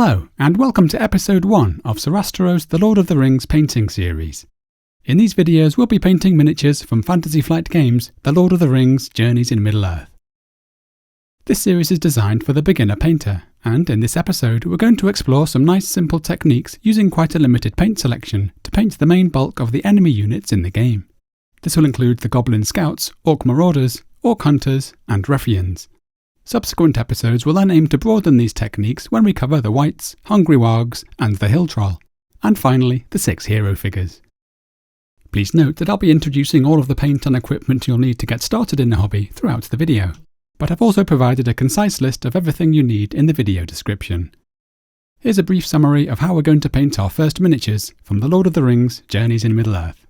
Hello, and welcome to Episode 1 of Sorastro's The Lord of the Rings painting series. In these videos we'll be painting miniatures from Fantasy Flight Games' The Lord of the Rings Journeys in Middle-earth. This series is designed for the beginner painter, and in this episode we're going to explore some nice simple techniques using quite a limited paint selection to paint the main bulk of the enemy units in the game. This will include the Goblin Scouts, Orc Marauders, Orc Hunters, and Ruffians. Subsequent episodes will then aim to broaden these techniques when we cover the Wights, Hungry Wargs, and the Hill Troll, and finally the 6 hero figures. Please note that I'll be introducing all of the paint and equipment you'll need to get started in the hobby throughout the video, but I've also provided a concise list of everything you need in the video description. Here's a brief summary of how we're going to paint our first miniatures from The Lord of the Rings Journeys in Middle-earth.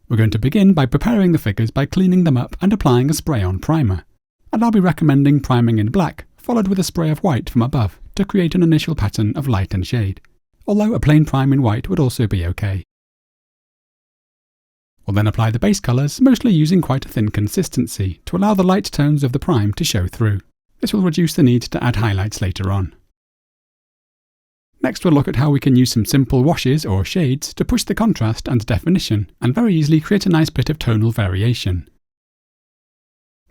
We're going to begin by preparing the figures by cleaning them up and applying a spray-on primer. And I'll be recommending priming in black, followed with a spray of white from above to create an initial pattern of light and shade, although a plain prime in white would also be okay. We'll then apply the base colours, mostly using quite a thin consistency to allow the light tones of the prime to show through. This will reduce the need to add highlights later on. Next we'll look at how we can use some simple washes or shades to push the contrast and definition, and very easily create a nice bit of tonal variation.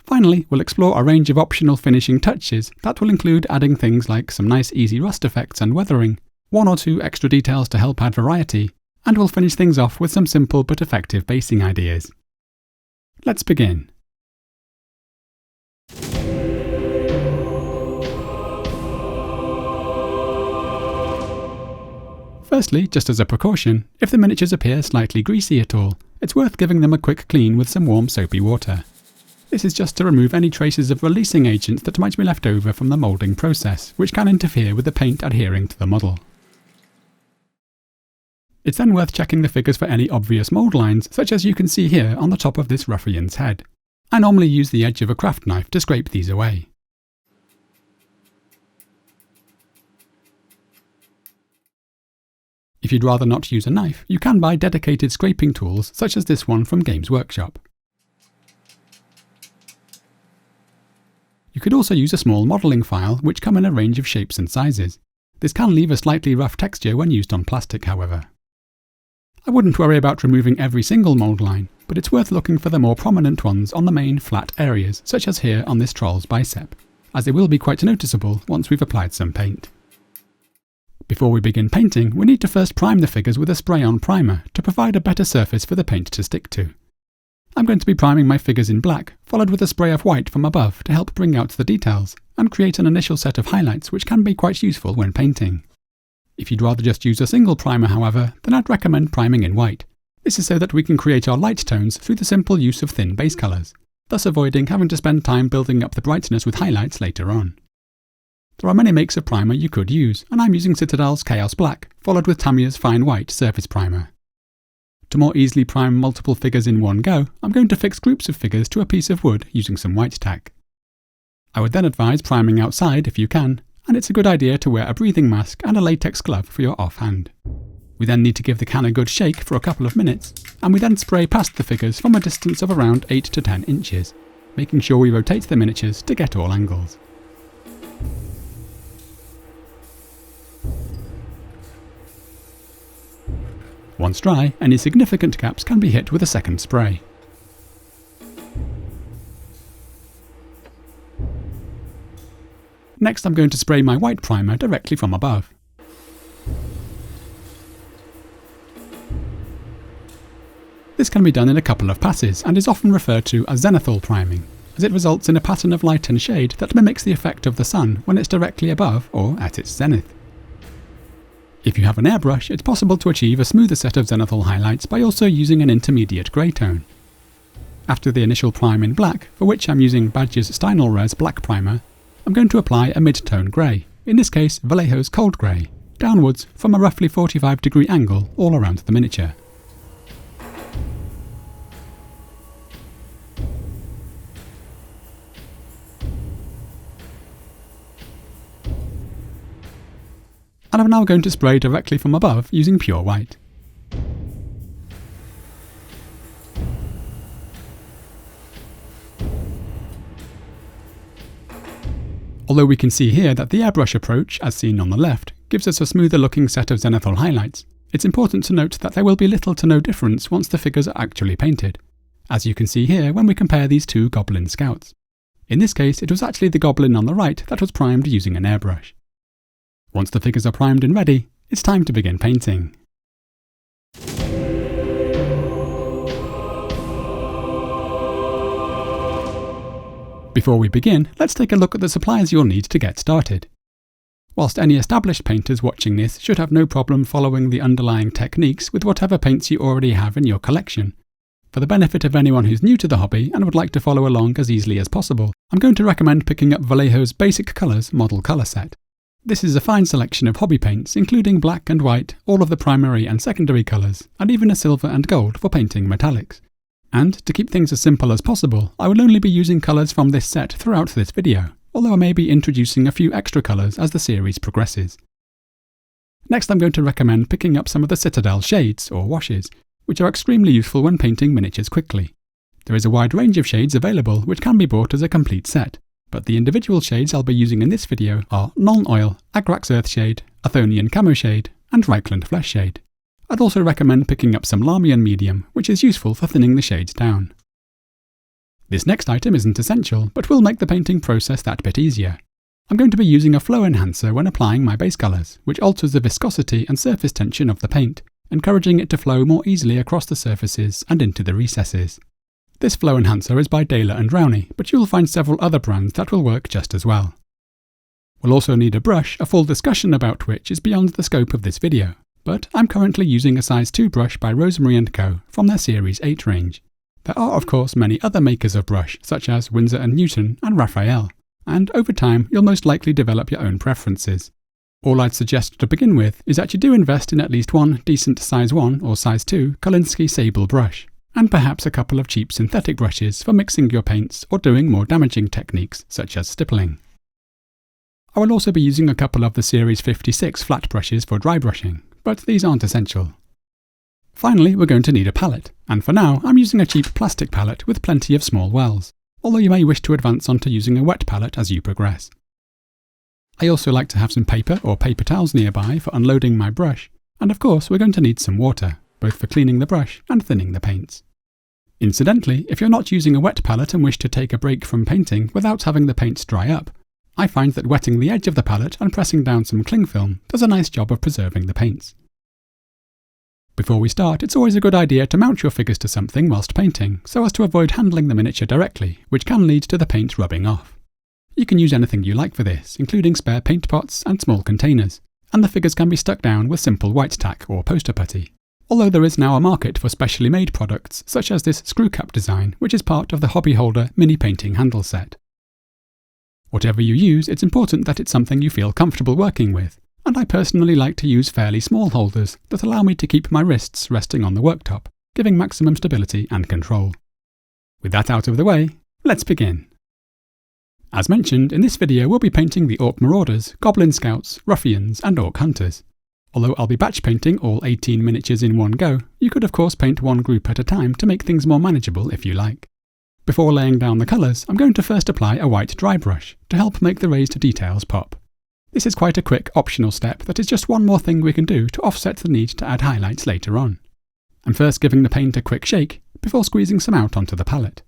Finally, we'll explore a range of optional finishing touches that will include adding things like some nice easy rust effects and weathering, 1 or 2 extra details to help add variety, and we'll finish things off with some simple but effective basing ideas. Let's begin. Firstly, just as a precaution, if the miniatures appear slightly greasy at all, it's worth giving them a quick clean with some warm soapy water. This is just to remove any traces of releasing agents that might be left over from the moulding process, which can interfere with the paint adhering to the model. It's then worth checking the figures for any obvious mould lines, such as you can see here on the top of this ruffian's head. I normally use the edge of a craft knife to scrape these away. If you'd rather not use a knife, you can buy dedicated scraping tools such as this one from Games Workshop. You could also use a small modelling file, which come in a range of shapes and sizes. This can leave a slightly rough texture when used on plastic, however. I wouldn't worry about removing every single mould line, but it's worth looking for the more prominent ones on the main flat areas, such as here on this troll's bicep, as they will be quite noticeable once we've applied some paint. Before we begin painting, we need to first prime the figures with a spray-on primer to provide a better surface for the paint to stick to. I'm going to be priming my figures in black, followed with a spray of white from above to help bring out the details, and create an initial set of highlights which can be quite useful when painting. If you'd rather just use a single primer, however, then I'd recommend priming in white. This is so that we can create our light tones through the simple use of thin base colours, thus avoiding having to spend time building up the brightness with highlights later on. There are many makes of primer you could use, and I'm using Citadel's Chaos Black, followed with Tamiya's Fine White surface primer. To more easily prime multiple figures in one go, I'm going to fix groups of figures to a piece of wood using some white tack. I would then advise priming outside if you can, and it's a good idea to wear a breathing mask and a latex glove for your offhand. We then need to give the can a good shake for a couple of minutes, and we then spray past the figures from a distance of around 8 to 10 inches, making sure we rotate the miniatures to get all angles. Once dry, any significant gaps can be hit with a second spray. Next I'm going to spray my white primer directly from above. This can be done in a couple of passes and is often referred to as zenithal priming, as it results in a pattern of light and shade that mimics the effect of the sun when it's directly above or at its zenith. If you have an airbrush, it's possible to achieve a smoother set of zenithal highlights by also using an intermediate grey tone. After the initial prime in black, for which I'm using Badger's Steinalres Black Primer, I'm going to apply a mid-tone grey, in this case Vallejo's Cold Grey, downwards from a roughly 45-degree angle all around the miniature. And I'm now going to spray directly from above using pure white. Although we can see here that the airbrush approach, as seen on the left, gives us a smoother looking set of zenithal highlights, it's important to note that there will be little to no difference once the figures are actually painted, as you can see here when we compare these two Goblin scouts. In this case, it was actually the Goblin on the right that was primed using an airbrush. Once the figures are primed and ready, it's time to begin painting. Before we begin, let's take a look at the supplies you'll need to get started. Whilst any established painters watching this should have no problem following the underlying techniques with whatever paints you already have in your collection, for the benefit of anyone who's new to the hobby and would like to follow along as easily as possible, I'm going to recommend picking up Vallejo's Basic Colours model colour set. This is a fine selection of hobby paints, including black and white, all of the primary and secondary colours, and even a silver and gold for painting metallics. And, to keep things as simple as possible, I will only be using colours from this set throughout this video, although I may be introducing a few extra colours as the series progresses. Next, I'm going to recommend picking up some of the Citadel shades, or washes, which are extremely useful when painting miniatures quickly. There is a wide range of shades available which can be bought as a complete set, but the individual shades I'll be using in this video are Nuln Oil, Agrax Earthshade, Athonian Camoshade, and Reikland Fleshshade. I'd also recommend picking up some Larmian Medium, which is useful for thinning the shades down. This next item isn't essential, but will make the painting process that bit easier. I'm going to be using a flow enhancer when applying my base colours, which alters the viscosity and surface tension of the paint, encouraging it to flow more easily across the surfaces and into the recesses. This flow enhancer is by Daler and Rowney, but you'll find several other brands that will work just as well. We'll also need a brush, a full discussion about which is beyond the scope of this video, but I'm currently using a size 2 brush by Rosemary & Co. from their Series 8 range. There are of course many other makers of brush, such as Winsor & Newton and Raphael, and over time you'll most likely develop your own preferences. All I'd suggest to begin with is that you do invest in at least one decent size 1 or size 2 Kolinsky Sable brush, and perhaps a couple of cheap synthetic brushes for mixing your paints or doing more damaging techniques such as stippling. I will also be using a couple of the Series 56 flat brushes for dry brushing, but these aren't essential. Finally, we're going to need a palette, and for now I'm using a cheap plastic palette with plenty of small wells, although you may wish to advance onto using a wet palette as you progress. I also like to have some paper or paper towels nearby for unloading my brush, and of course we're going to need some water, both for cleaning the brush and thinning the paints. Incidentally, if you're not using a wet palette and wish to take a break from painting without having the paints dry up, I find that wetting the edge of the palette and pressing down some cling film does a nice job of preserving the paints. Before we start, it's always a good idea to mount your figures to something whilst painting, so as to avoid handling the miniature directly, which can lead to the paint rubbing off. You can use anything you like for this, including spare paint pots and small containers, and the figures can be stuck down with simple white tack or poster putty. Although there is now a market for specially made products, such as this screw cap design, which is part of the Hobby Holder mini painting handle set. Whatever you use, it's important that it's something you feel comfortable working with, and I personally like to use fairly small holders that allow me to keep my wrists resting on the worktop, giving maximum stability and control. With that out of the way, let's begin. As mentioned, in this video we'll be painting the Orc Marauders, Goblin Scouts, Ruffians and Orc Hunters. Although I'll be batch painting all 18 miniatures in one go, you could of course paint one group at a time to make things more manageable if you like. Before laying down the colours, I'm going to first apply a white dry brush to help make the raised details pop. This is quite a quick optional step that is just one more thing we can do to offset the need to add highlights later on. I'm first giving the paint a quick shake before squeezing some out onto the palette.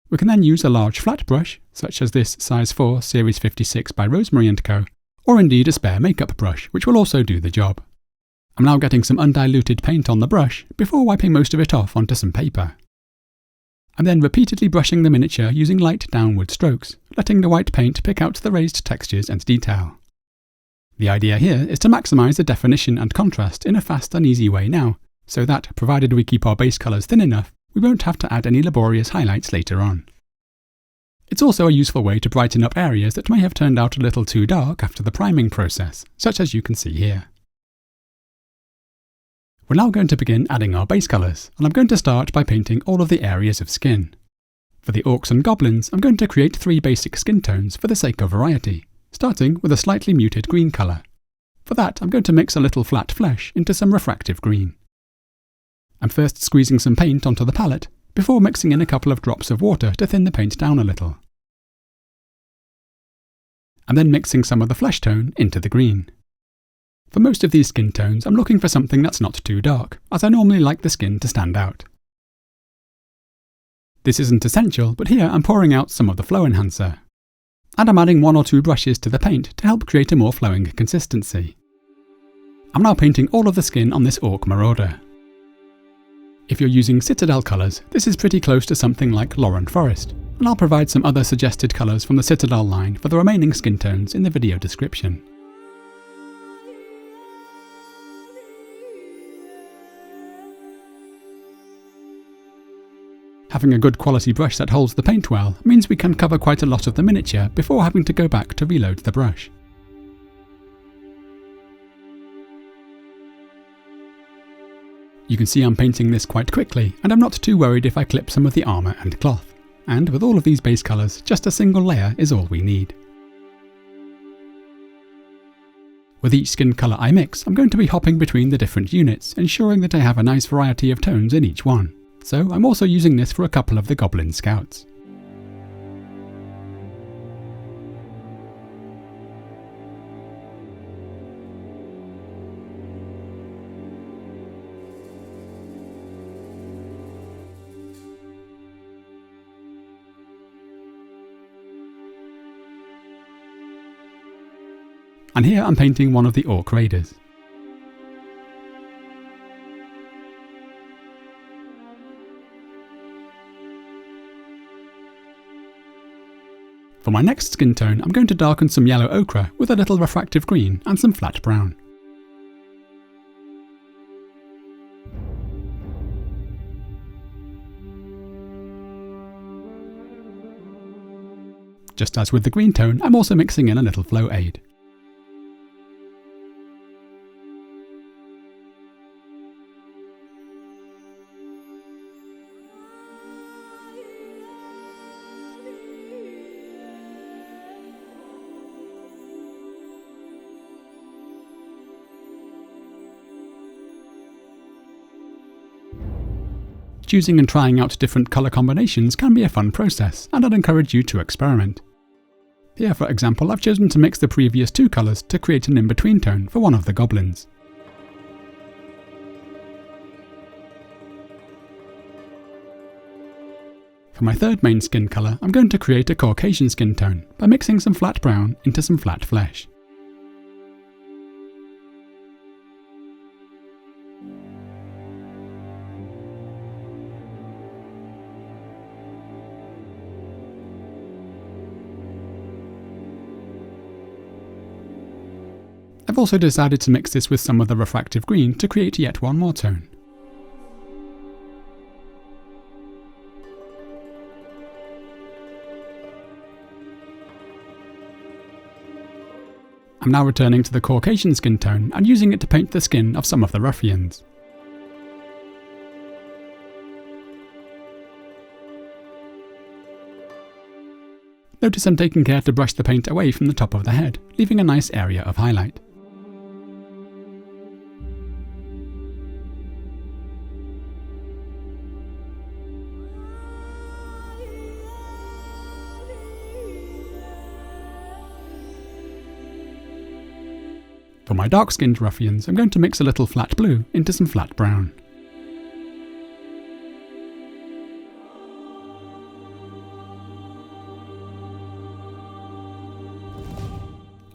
We can then use a large flat brush, such as this size 4 Series 56 by Rosemary & Co, or indeed a spare makeup brush, which will also do the job. I'm now getting some undiluted paint on the brush before wiping most of it off onto some paper. I'm then repeatedly brushing the miniature using light downward strokes, letting the white paint pick out the raised textures and detail. The idea here is to maximise the definition and contrast in a fast and easy way now, so that, provided we keep our base colours thin enough, we won't have to add any laborious highlights later on. It's also a useful way to brighten up areas that may have turned out a little too dark after the priming process, such as you can see here. We're now going to begin adding our base colours, and I'm going to start by painting all of the areas of skin. For the Orcs and Goblins, I'm going to create 3 basic skin tones for the sake of variety, starting with a slightly muted green colour. For that, I'm going to mix a little flat flesh into some refractive green. I'm first squeezing some paint onto the palette, before mixing in a couple of drops of water to thin the paint down a little. I'm then mixing some of the flesh tone into the green. For most of these skin tones, I'm looking for something that's not too dark, as I normally like the skin to stand out. This isn't essential, but here I'm pouring out some of the flow enhancer. And I'm adding 1 or 2 brushes to the paint to help create a more flowing consistency. I'm now painting all of the skin on this Orc Marauder. If you're using Citadel colours, this is pretty close to something like Lauren Forest, and I'll provide some other suggested colours from the Citadel line for the remaining skin tones in the video description. Having a good quality brush that holds the paint well means we can cover quite a lot of the miniature before having to go back to reload the brush. You can see I'm painting this quite quickly, and I'm not too worried if I clip some of the armour and cloth. And with all of these base colours, just a single layer is all we need. With each skin colour I mix, I'm going to be hopping between the different units, ensuring that I have a nice variety of tones in each one. So I'm also using this for a couple of the Goblin Scouts. And here I'm painting one of the Orc Raiders. For my next skin tone, I'm going to darken some yellow ochre with a little refractive green and some flat brown. Just as with the green tone, I'm also mixing in a little flow aid. Choosing and trying out different colour combinations can be a fun process, and I'd encourage you to experiment. Here, for example, I've chosen to mix the previous 2 colours to create an in-between tone for one of the Goblins. For my third main skin colour, I'm going to create a Caucasian skin tone by mixing some flat brown into some flat flesh. I've also decided to mix this with some of the Refractive Green to create yet one more tone. I'm now returning to the Caucasian skin tone and using it to paint the skin of some of the Ruffians. Notice I'm taking care to brush the paint away from the top of the head, leaving a nice area of highlight. For my dark-skinned Ruffians, I'm going to mix a little flat blue into some flat brown.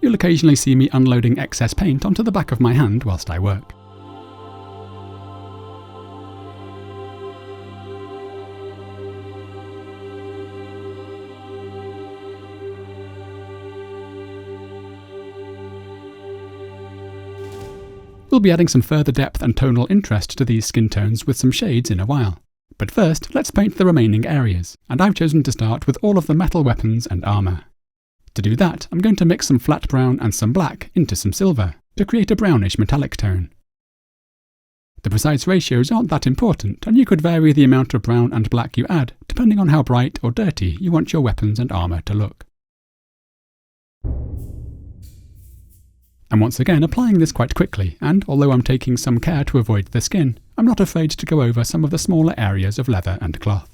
You'll occasionally see me unloading excess paint onto the back of my hand whilst I work. We'll be adding some further depth and tonal interest to these skin tones with some shades in a while. But first, let's paint the remaining areas, and I've chosen to start with all of the metal weapons and armour. To do that, I'm going to mix some flat brown and some black into some silver, to create a brownish metallic tone. The precise ratios aren't that important, and you could vary the amount of brown and black you add, depending on how bright or dirty you want your weapons and armour to look. I'm once again applying this quite quickly, and although I'm taking some care to avoid the skin, I'm not afraid to go over some of the smaller areas of leather and cloth.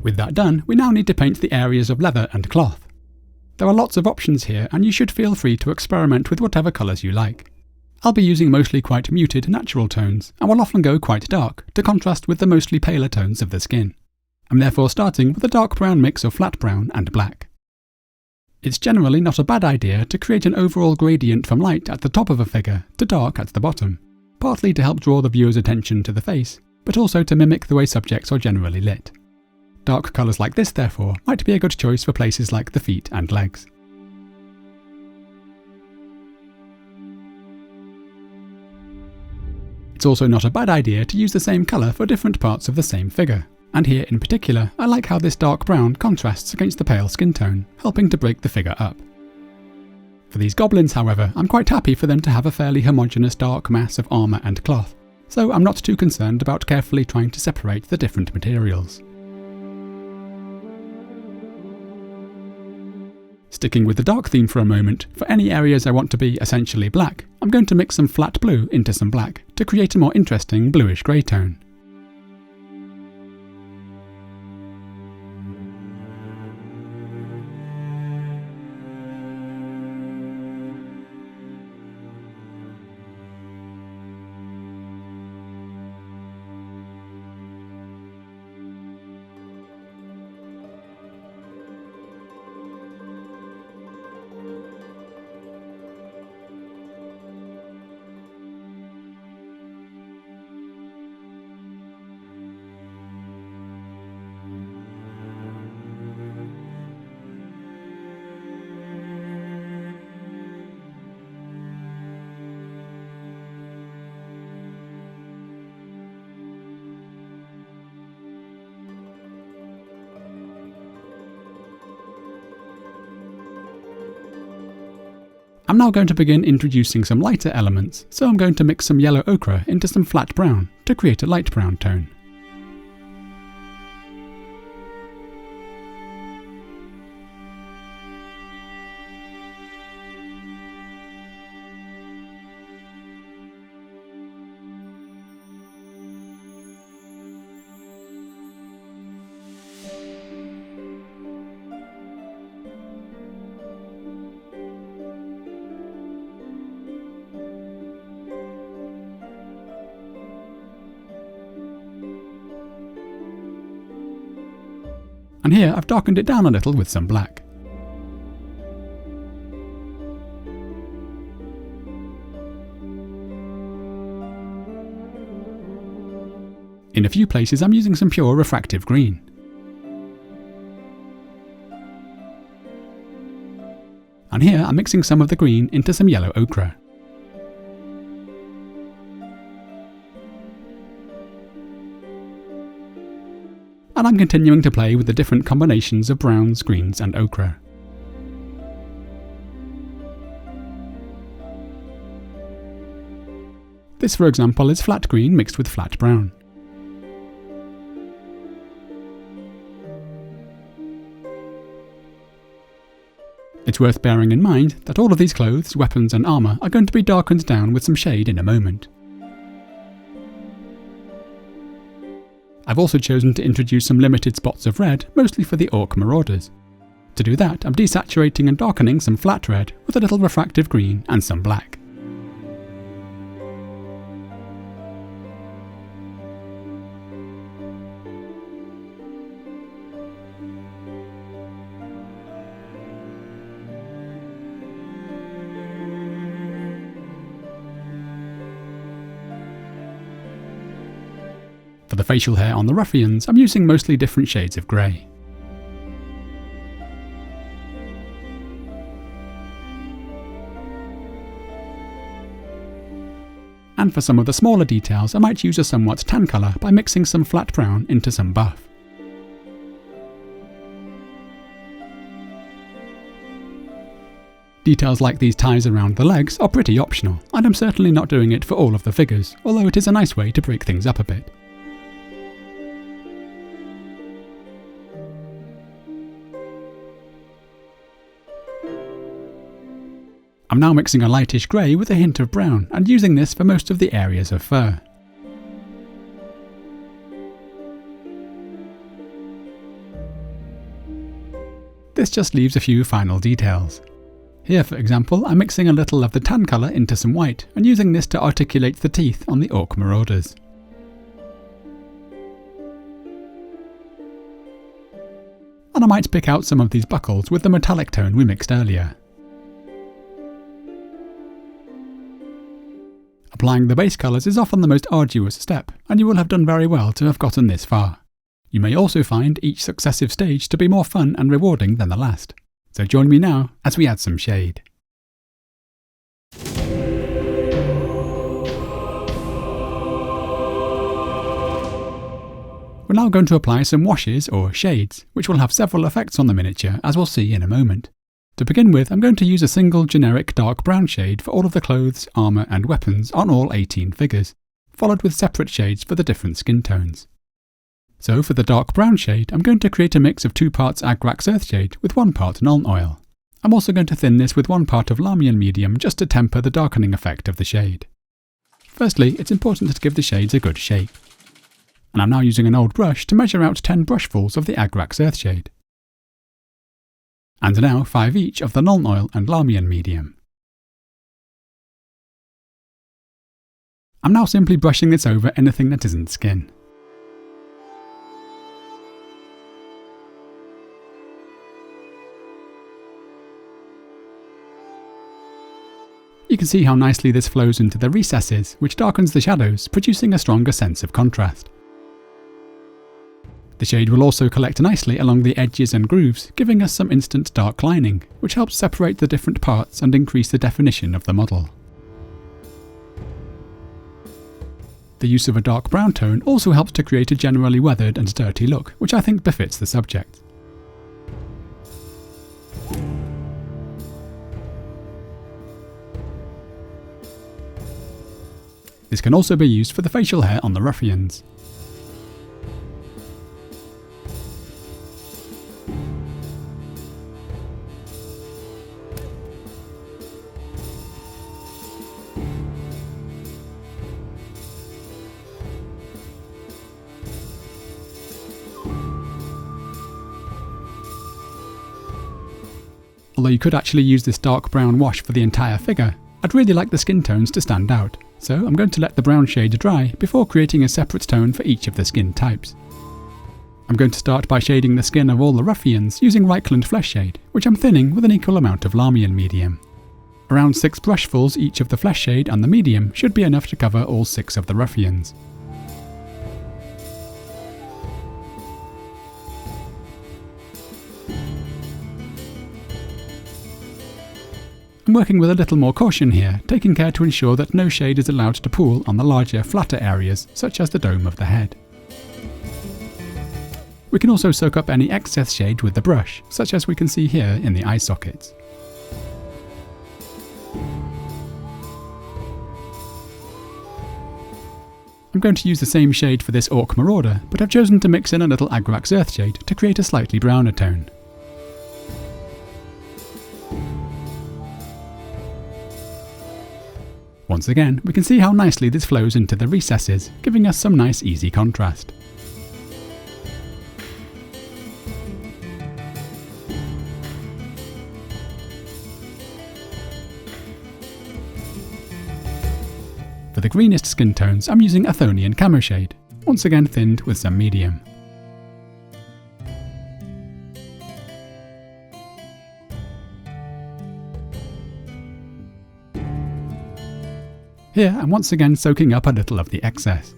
With that done, we now need to paint the areas of leather and cloth. There are lots of options here, and you should feel free to experiment with whatever colours you like. I'll be using mostly quite muted natural tones, and will often go quite dark, to contrast with the mostly paler tones of the skin. I'm therefore starting with a dark brown mix of flat brown and black. It's generally not a bad idea to create an overall gradient from light at the top of a figure to dark at the bottom, partly to help draw the viewer's attention to the face, but also to mimic the way subjects are generally lit. Dark colours like this, therefore, might be a good choice for places like the feet and legs. It's also not a bad idea to use the same colour for different parts of the same figure, and here in particular I like how this dark brown contrasts against the pale skin tone, helping to break the figure up. For these goblins, however, I'm quite happy for them to have a fairly homogeneous dark mass of armour and cloth, so I'm not too concerned about carefully trying to separate the different materials. Sticking with the dark theme for a moment, for any areas I want to be essentially black, I'm going to mix some flat blue into some black to create a more interesting bluish grey tone. I'm now going to begin introducing some lighter elements, so I'm going to mix some yellow ochre into some flat brown to create a light brown tone. And here I've darkened it down a little with some black. In a few places I'm using some pure refractive green. And here I'm mixing some of the green into some yellow ochre. And I'm continuing to play with the different combinations of browns, greens and ochre. This, for example, is flat green mixed with flat brown. It's worth bearing in mind that all of these clothes, weapons and armour are going to be darkened down with some shade in a moment. I've also chosen to introduce some limited spots of red, mostly for the Orc marauders. To do that, I'm desaturating and darkening some flat red with a little refractive green and some black. For the facial hair on the Ruffians, I'm using mostly different shades of grey. And for some of the smaller details, I might use a somewhat tan colour by mixing some flat brown into some buff. Details like these ties around the legs are pretty optional, and I'm certainly not doing it for all of the figures, although it is a nice way to break things up a bit. I'm now mixing a lightish grey with a hint of brown and using this for most of the areas of fur. this just leaves a few final details. Here, for example, I'm mixing a little of the tan colour into some white and using this to articulate the teeth on the Orc Marauders. And I might pick out some of these buckles with the metallic tone we mixed earlier. Applying the base colours is often the most arduous step, and you will have done very well to have gotten this far. You may also find each successive stage to be more fun and rewarding than the last. So join me now as we add some shade. We're now going to apply some washes or shades, which will have several effects on the miniature, as we'll see in a moment. To begin with, I'm going to use a single generic dark brown shade for all of the clothes, armour and weapons on all 18 figures, followed with separate shades for the different skin tones. So for the dark brown shade, I'm going to create a mix of 2 parts Agrax Earthshade with 1 part Nuln Oil. I'm also going to thin this with 1 part of Lahmian Medium just to temper the darkening effect of the shade. Firstly, it's important to give the shades a good shape. And I'm now using an old brush to measure out 10 brushfuls of the Agrax Earthshade. And now 5 each of the Nuln Oil and Lahmian Medium. I'm now simply brushing this over anything that isn't skin. You can see how nicely this flows into the recesses, which darkens the shadows, producing a stronger sense of contrast. The shade will also collect nicely along the edges and grooves, giving us some instant dark lining, which helps separate the different parts and increase the definition of the model. The use of a dark brown tone also helps to create a generally weathered and dirty look, which I think befits the subject. This can also be used for the facial hair on the Ruffians. Although you could actually use this dark brown wash for the entire figure, I'd really like the skin tones to stand out, so I'm going to let the brown shade dry before creating a separate tone for each of the skin types. I'm going to start by shading the skin of all the Ruffians using Reikland Fleshshade, which I'm thinning with an equal amount of Lahmian Medium. Around 6 brushfuls each of the Fleshshade and the Medium should be enough to cover all 6 of the Ruffians. I'm working with a little more caution here, taking care to ensure that no shade is allowed to pool on the larger, flatter areas, such as the dome of the head. We can also soak up any excess shade with the brush, such as we can see here in the eye sockets. I'm going to use the same shade for this Orc Marauder, but I've chosen to mix in a little Agrax Earthshade to create a slightly browner tone. Once again, we can see how nicely this flows into the recesses, giving us some nice easy contrast. For the greenest skin tones, I'm using Athonian Camoshade, once again thinned with some medium. Here I'm once again soaking up a little of the excess.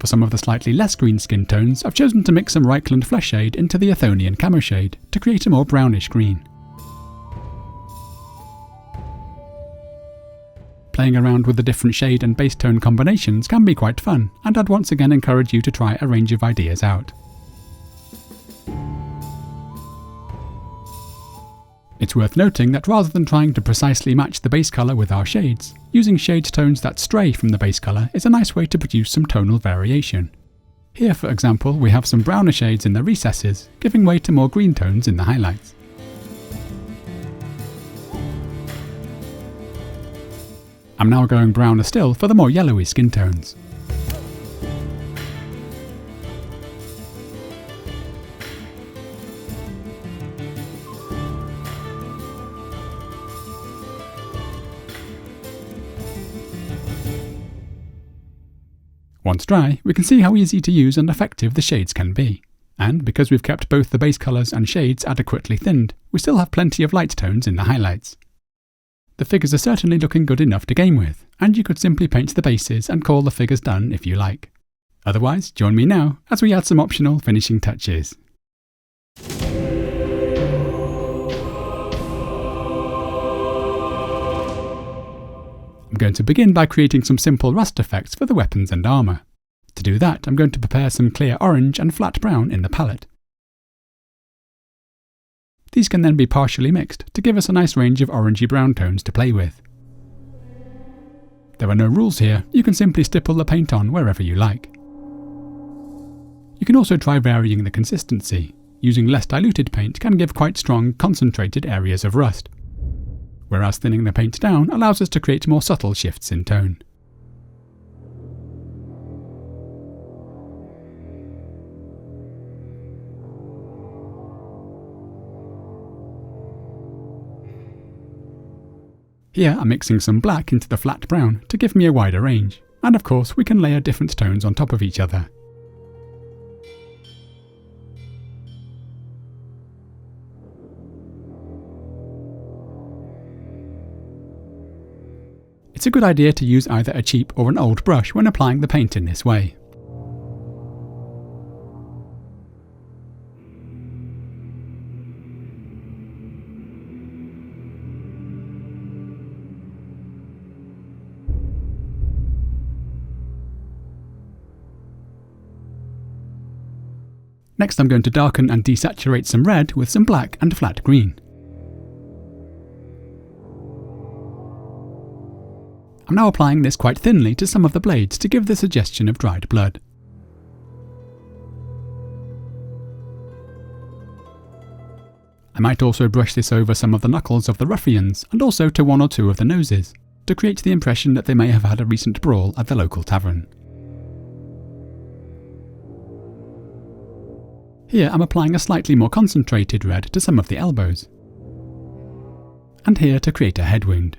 For some of the slightly less green skin tones, I've chosen to mix some Reikland Fleshshade into the Athonian Camoshade to create a more brownish green. Playing around with the different shade and base tone combinations can be quite fun, and I'd once again encourage you to try a range of ideas out. It's worth noting that rather than trying to precisely match the base colour with our shades, using shade tones that stray from the base colour is a nice way to produce some tonal variation. Here, for example, we have some browner shades in the recesses, giving way to more green tones in the highlights. I'm now going browner still for the more yellowy skin tones. Once dry, we can see how easy to use and effective the shades can be. And because we've kept both the base colours and shades adequately thinned, we still have plenty of light tones in the highlights. The figures are certainly looking good enough to game with, and you could simply paint the bases and call the figures done if you like. Otherwise, join me now as we add some optional finishing touches. I'm going to begin by creating some simple rust effects for the weapons and armour. To do that, I'm going to prepare some clear orange and flat brown in the palette. These can then be partially mixed to give us a nice range of orangey brown tones to play with. There are no rules here, you can simply stipple the paint on wherever you like. You can also try varying the consistency. Using less diluted paint can give quite strong, concentrated areas of rust, whereas thinning the paint down allows us to create more subtle shifts in tone. Here I'm mixing some black into the flat brown to give me a wider range, and of course we can layer different tones on top of each other. It's a good idea to use either a cheap or an old brush when applying the paint in this way. Next I'm going to darken and desaturate some red with some black and flat green. I'm now applying this quite thinly to some of the blades to give the suggestion of dried blood. I might also brush this over some of the knuckles of the Ruffians and also to one or two of the noses, to create the impression that they may have had a recent brawl at the local tavern. Here I'm applying a slightly more concentrated red to some of the elbows, and here to create a head wound.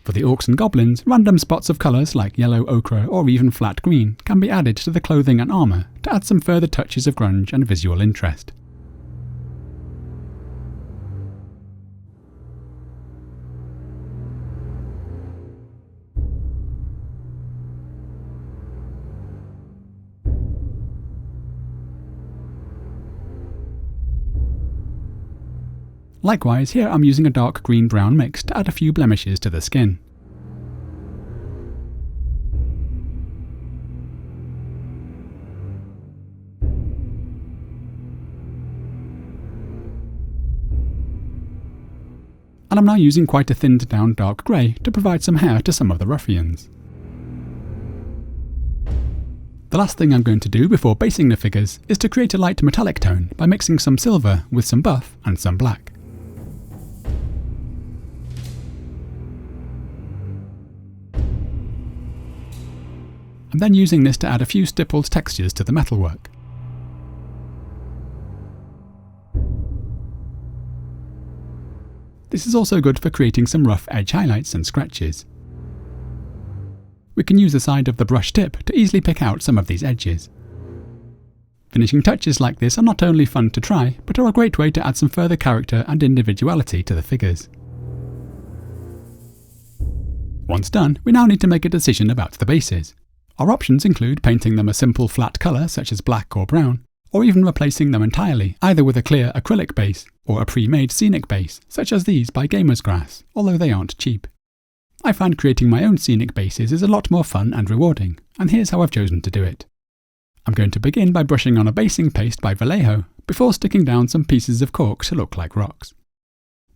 For the Orcs and Goblins, random spots of colours like yellow, ochre or even flat green can be added to the clothing and armour to add some further touches of grunge and visual interest. Likewise, here I'm using a dark green-brown mix to add a few blemishes to the skin. And I'm now using quite a thinned down dark grey to provide some hair to some of the Ruffians. The last thing I'm going to do before basing the figures is to create a light metallic tone by mixing some silver with some buff and some black. I'm then using this to add a few stippled textures to the metalwork. This is also good for creating some rough edge highlights and scratches. We can use the side of the brush tip to easily pick out some of these edges. Finishing touches like this are not only fun to try, but are a great way to add some further character and individuality to the figures. Once done, we now need to make a decision about the bases. Our options include painting them a simple flat colour such as black or brown, or even replacing them entirely, either with a clear acrylic base or a pre-made scenic base, such as these by Gamer's Grass, although they aren't cheap. I find creating my own scenic bases is a lot more fun and rewarding, and here's how I've chosen to do it. I'm going to begin by brushing on a basing paste by Vallejo, before sticking down some pieces of cork to look like rocks.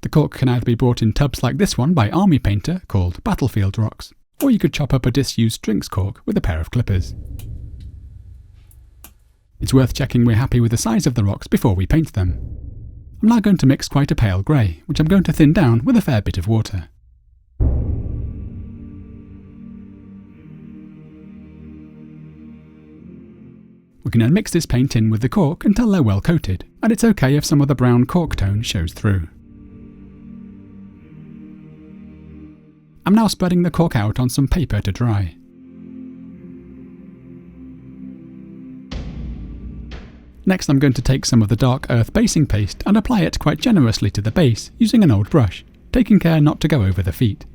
The cork can either be bought in tubs like this one by Army Painter called Battlefield Rocks, or you could chop up a disused drinks cork with a pair of clippers. It's worth checking we're happy with the size of the rocks before we paint them. I'm now going to mix quite a pale grey, which I'm going to thin down with a fair bit of water. We can then mix this paint in with the cork until they're well coated, and it's okay if some of the brown cork tone shows through. I'm now spreading the cork out on some paper to dry. Next I'm going to take some of the dark earth basing paste and apply it quite generously to the base using an old brush, taking care not to go over the feet.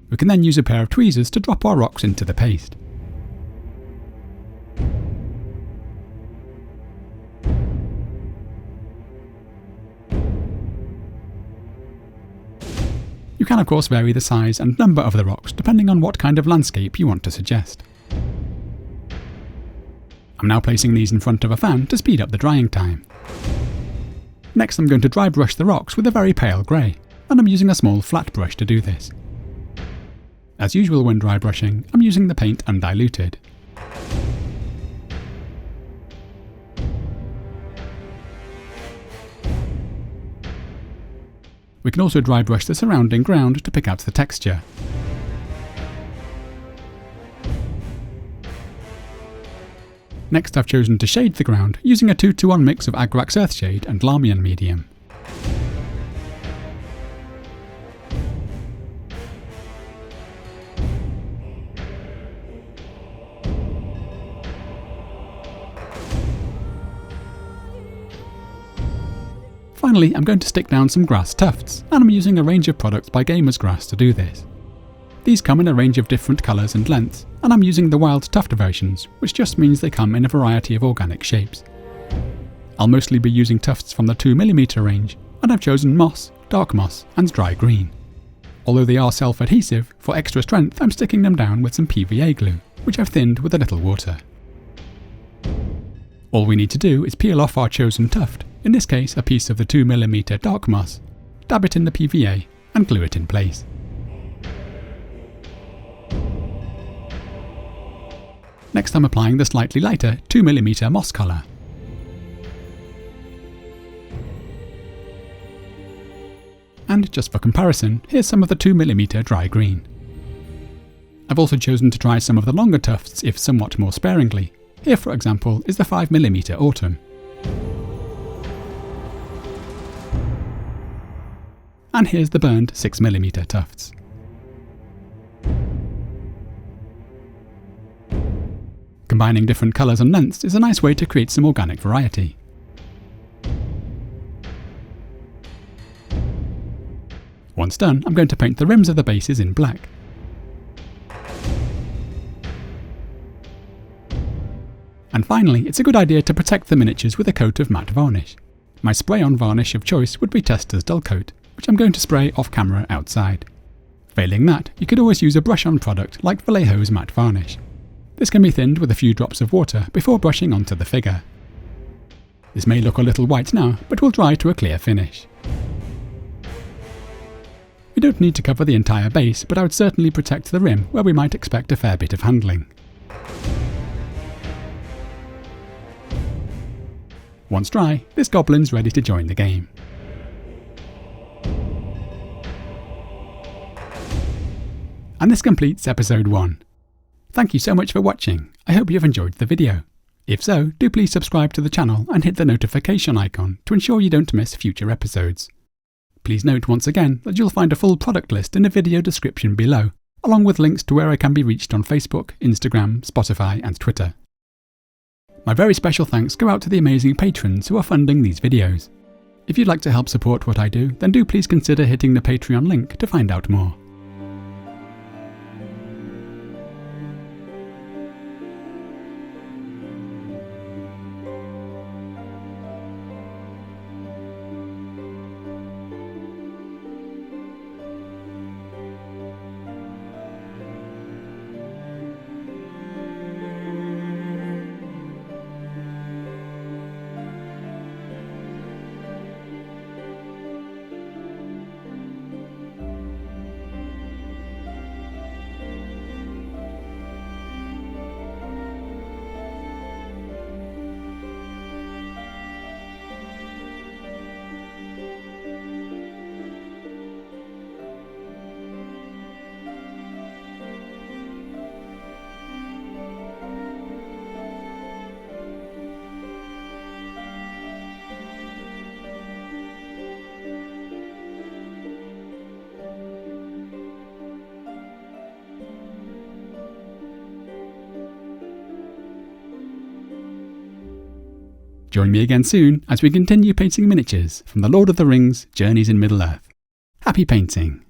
We can then use a pair of tweezers to drop our rocks into the paste. You can of course vary the size and number of the rocks depending on what kind of landscape you want to suggest. I'm now placing these in front of a fan to speed up the drying time. Next I'm going to dry brush the rocks with a very pale grey, and I'm using a small flat brush to do this. As usual when dry brushing, I'm using the paint undiluted. We can also dry brush the surrounding ground to pick out the texture. Next I've chosen to shade the ground using a 2-to-1 mix of Agrax Earthshade and Larmian Medium. Finally, I'm going to stick down some grass tufts, and I'm using a range of products by Gamer's Grass to do this. These come in a range of different colours and lengths, and I'm using the wild tuft versions, which just means they come in a variety of organic shapes. I'll mostly be using tufts from the 2mm range, and I've chosen moss, dark moss and dry green. Although they are self-adhesive, for extra strength I'm sticking them down with some PVA glue, which I've thinned with a little water. All we need to do is peel off our chosen tuft, in this case a piece of the 2mm dark moss, dab it in the PVA and glue it in place. Next I'm applying the slightly lighter 2mm moss colour. And just for comparison, here's some of the 2mm dry green. I've also chosen to dry some of the longer tufts if somewhat more sparingly. Here for example is the 5mm autumn. And here's the burned 6mm tufts. Combining different colours and lengths is a nice way to create some organic variety. Once done, I'm going to paint the rims of the bases in black. And finally, it's a good idea to protect the miniatures with a coat of matte varnish. My spray-on varnish of choice would be Tester's Dull Coat, which I'm going to spray off camera outside. Failing that, you could always use a brush-on product like Vallejo's matte varnish. This can be thinned with a few drops of water before brushing onto the figure. This may look a little white now, but will dry to a clear finish. We don't need to cover the entire base, but I would certainly protect the rim where we might expect a fair bit of handling. Once dry, this goblin's ready to join the game. And this completes episode 1. Thank you so much for watching. I hope you've enjoyed the video. If so, do please subscribe to the channel and hit the notification icon to ensure you don't miss future episodes. Please note once again that you'll find a full product list in the video description below, along with links to where I can be reached on Facebook, Instagram, Spotify and Twitter. My very special thanks go out to the amazing patrons who are funding these videos. If you'd like to help support what I do, then do please consider hitting the Patreon link to find out more. Join me again soon as we continue painting miniatures from the Lord of the Rings Journeys in Middle-earth. Happy painting!